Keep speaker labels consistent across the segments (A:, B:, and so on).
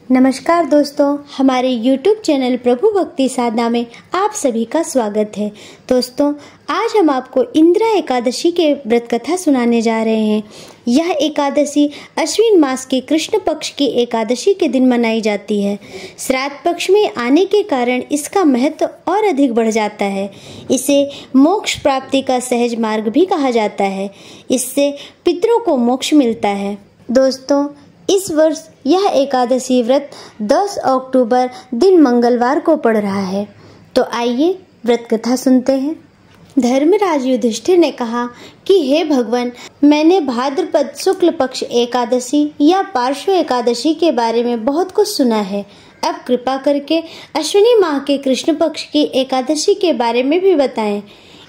A: नमस्कार दोस्तों, हमारे YouTube चैनल प्रभु भक्ति साधना में आप सभी का स्वागत है। दोस्तों, आज हम आपको इंदिरा एकादशी के व्रत कथा सुनाने जा रहे हैं। यह एकादशी अश्विन मास के कृष्ण पक्ष की एकादशी के दिन मनाई जाती है। श्राद्ध पक्ष में आने के कारण इसका महत्व और अधिक बढ़ जाता है। इसे मोक्ष प्राप्ति का सहज मार्ग भी कहा जाता है। इससे पितरों को मोक्ष मिलता है। दोस्तों, इस वर्ष यह एकादशी व्रत 10 अक्टूबर दिन मंगलवार को पड़ रहा है। तो आइए व्रत कथा सुनते हैं। धर्मराज युधिष्ठिर ने कहा कि हे भगवान, मैंने भाद्रपद शुक्ल पक्ष एकादशी या पार्श्व एकादशी के बारे में बहुत कुछ सुना है। अब कृपा करके अश्विनी माह के कृष्ण पक्ष की एकादशी के बारे में भी बताएं।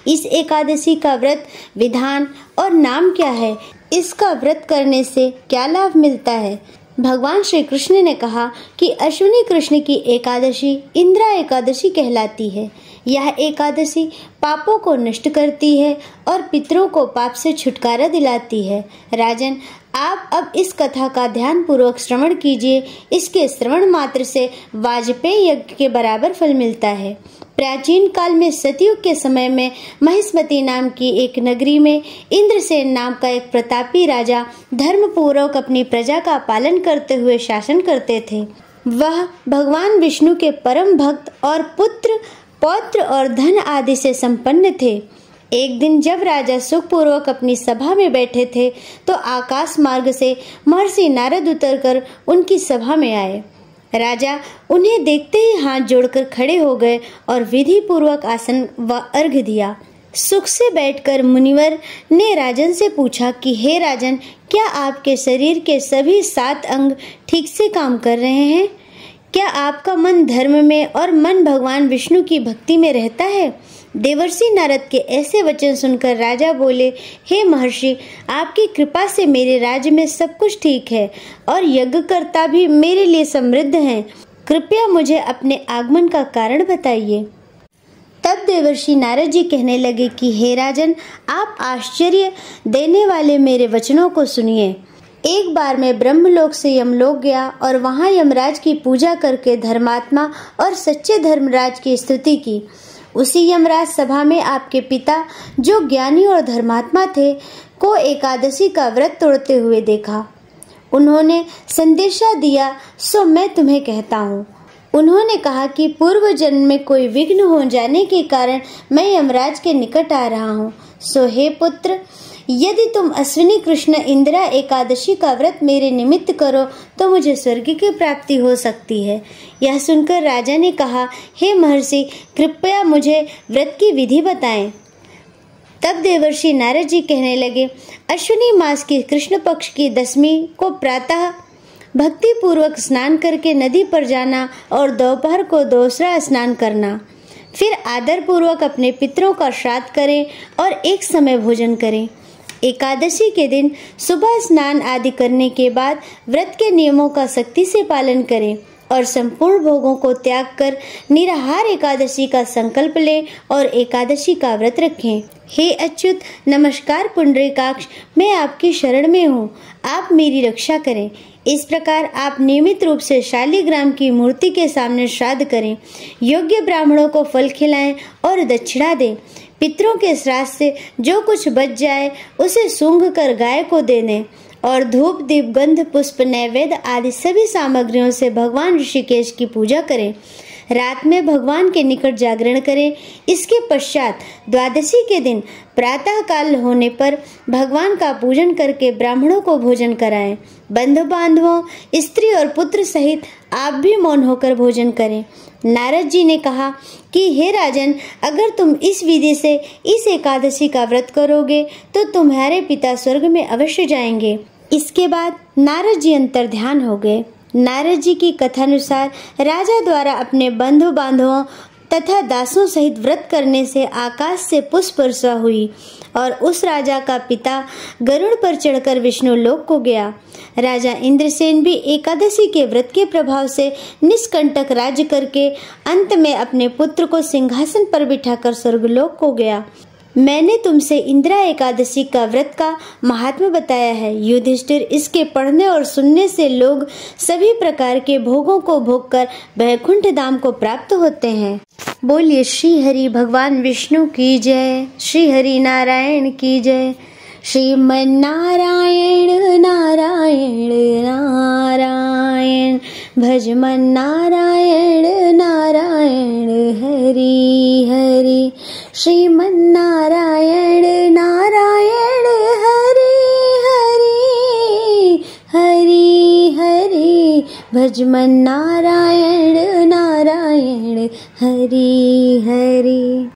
A: इस एकादशी का व्रत विधान और नाम क्या है? इसका व्रत करने से क्या लाभ मिलता है? भगवान श्री कृष्ण ने कहा कि अश्विनी कृष्ण की एकादशी इंदिरा एकादशी कहलाती है। यह एकादशी पापों को नष्ट करती है और पितरों को पाप से छुटकारा दिलाती है। राजन, आप अब इस कथा का ध्यान पूर्वक श्रवण कीजिए। इसके श्रवण मात्र से वाजपेय यज्ञ के बराबर फल मिलता है। प्राचीन काल में सतयुग के समय में महिष्मती नाम की एक नगरी में इंद्रसेन नाम का एक प्रतापी राजा धर्मपूर्वक अपनी प्रजा का पालन करते हुए शासन करते थे। वह भगवान विष्णु के परम भक्त और पुत्र, पौत्र और धन आदि से संपन्न थे। एक दिन जब राजा सुखपूर्वक अपनी सभा में बैठे थे तो आकाश मार्ग से महर्षि नारद उतरकर उनकी सभा में आए। राजा उन्हें देखते ही हाथ जोड़कर खड़े हो गए और विधि पूर्वक आसन व अर्घ्य दिया। सुख से बैठकर मुनिवर ने राजन से पूछा कि हे राजन, क्या आपके शरीर के सभी 7 अंग ठीक से काम कर रहे हैं? क्या आपका मन धर्म में और मन भगवान विष्णु की भक्ति में रहता है? देवर्षि नारद के ऐसे वचन सुनकर राजा बोले, हे महर्षि, आपकी कृपा से मेरे राज्य में सब कुछ ठीक है और यज्ञकर्ता भी मेरे लिए समृद्ध हैं। कृपया मुझे अपने आगमन का कारण बताइए। तब देवर्षि नारद जी कहने लगे कि हे राजन, आप आश्चर्य देने वाले मेरे वचनों को सुनिए। एक बार मैं ब्रह्मलोक से यमलोक गया और वहां यमराज की पूजा करके धर्मात्मा और सच्चे धर्मराज की स्तुति की। उसी यमराज सभा में आपके पिता, जो ज्ञानी और धर्मात्मा थे, को एकादशी का व्रत तोड़ते हुए देखा। उन्होंने संदेशा दिया, सो मैं तुम्हें कहता हूँ। उन्होंने कहा कि पूर्व जन्म में कोई विघ्न हो जाने के कारण मैं यमराज के निकट आ रहा हूँ। सो हे पुत्र, यदि तुम अश्विनी कृष्ण इंदिरा एकादशी का व्रत मेरे निमित्त करो तो मुझे स्वर्ग की प्राप्ति हो सकती है। यह सुनकर राजा ने कहा, हे महर्षि, कृपया मुझे व्रत की विधि बताएं। तब देवर्षि नारद जी कहने लगे, अश्विनी मास की कृष्ण पक्ष की 10वीं को प्रातः भक्ति पूर्वक स्नान करके नदी पर जाना और दोपहर को दूसरा स्नान करना। फिर आदर पूर्वक अपने पितरों का श्राद्ध करें और एक समय भोजन करें। एकादशी के दिन सुबह स्नान आदि करने के बाद व्रत के नियमों का सख्ती से पालन करें और संपूर्ण भोगों को त्याग कर निराहार एकादशी का संकल्प लें और एकादशी का व्रत रखें। हे अच्युत, नमस्कार पुंडरीकाक्ष, मैं आपकी शरण में हूँ, आप मेरी रक्षा करें। इस प्रकार आप नियमित रूप से शालिग्राम की मूर्ति के सामने श्राद्ध करें, योग्य ब्राह्मणों को फल खिलाएं और दक्षिणा दें। पितरों के श्राद्ध से जो कुछ बच जाए उसे सूंघ कर गाय को दे दें और धूप, दीप, गंध, पुष्प, नैवेद्य आदि सभी सामग्रियों से भगवान ऋषिकेश की पूजा करें। रात में भगवान के निकट जागरण करें। इसके पश्चात द्वादशी के दिन प्रातः काल होने पर भगवान का पूजन करके ब्राह्मणों को भोजन कराएं। बंधु बांधवों, स्त्री और पुत्र सहित आप भी मौन होकर भोजन करें। नारद जी ने कहा कि हे राजन, अगर तुम इस विधि से इस एकादशी का व्रत करोगे तो तुम्हारे पिता स्वर्ग में अवश्य जाएंगे। इसके बाद नारद जी अंतर्ध्यान हो गए। नारद जी की कथानुसार राजा द्वारा अपने बंधु बांधवों तथा दासों सहित व्रत करने से आकाश से पुष्प वर्षा हुई और उस राजा का पिता गरुड़ पर चढ़कर विष्णु लोक को गया। राजा इंद्रसेन भी एकादशी के व्रत के प्रभाव से निष्कंटक राज्य करके अंत में अपने पुत्र को सिंहासन पर बिठाकर स्वर्गलोक को गया। मैंने तुमसे इंदिरा एकादशी का व्रत का महात्म्य बताया है युधिष्ठिर। इसके पढ़ने और सुनने से लोग सभी प्रकार के भोगों को भोगकर वैकुंठ धाम को प्राप्त होते हैं। बोलिए श्री हरि भगवान विष्णु की जय, श्री हरि नारायण की जय। श्रीमन नारायण नारायण नारायण, भजमन नारायण नारायण हरि हरि। श्रीमन नारायण नारायण हरि हरि, हरि हरि, भजमन नारायण नारायण हरि हरि।